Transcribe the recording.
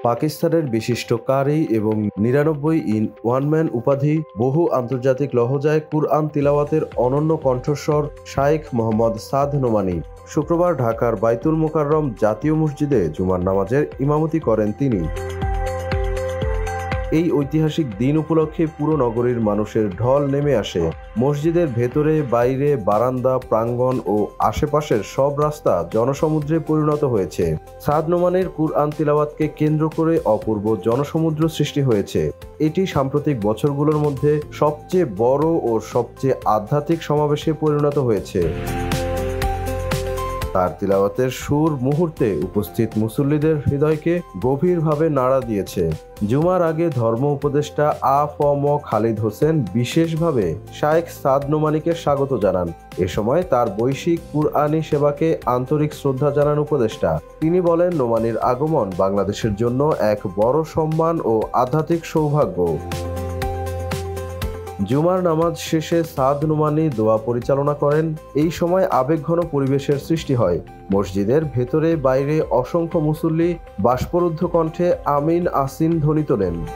পাকিস্তানের বিশিষ্ট কারি এবং ৯৯ ইন ওয়ান ম্যান উপাধি, বহু আন্তর্জাতিক লহজায় কুরআন তিলাওয়াতের অনন্য কণ্ঠস্বর শাইখ মোহাম্মদ সাদ নোমানী। শুক্রবার ঢাকার বাইতুল মোকাররম জাতীয় মসজিদে জুমার নামাজের ইমামতি করেন তিনি। এই ঐতিহাসিক দিন উপলক্ষে পুরো নগরীর মানুষের ঢল নেমে আসে। মসজিদের ভেতরে, বাইরে, বারান্দা, প্রাঙ্গণ ও আশেপাশের সব রাস্তা জনসমুদ্রে পরিণত হয়েছে। সাদ নোমানের কুরআন তিলাওয়াতকে কেন্দ্র করে অপূর্ব জনসমুদ্র সৃষ্টি হয়েছে। এটি সাম্প্রতিক বছরগুলোর মধ্যে সবচেয়ে বড় ও সবচেয়ে আধ্যাত্মিক সমাবেশে পরিণত হয়েছে। তার তিলাওয়াতের সুর মুহূর্তে উপস্থিত মুসল্লিদের হৃদয়কে গভীরভাবে নাড়া দিয়েছে। জুমার আগে ধর্ম উপদেষ্টা আ.ফ.ম. খালিদ হোসেন বিশেষভাবে শাইখ সাদ নোমানীকে স্বাগত জানান। এ সময় তার বৈশ্বিক কুরআনী সেবাকে আন্তরিক শ্রদ্ধা জানান উপদেষ্টা। তিনি বলেন, নোমানীর আগমন বাংলাদেশের জন্য এক বড় সম্মান ও আধ্যাত্মিক সৌভাগ্য। জুমার নামাজ শেষে সাদ নোমানী দোয়া পরিচালনা করেন। এই সময় আবেগঘন পরিবেশের সৃষ্টি হয়। মসজিদের ভেতরে বাইরে অসংখ্য মুসল্লি বাষ্পরুদ্ধ কণ্ঠে আমিন আসিন ধ্বনি তোলেন।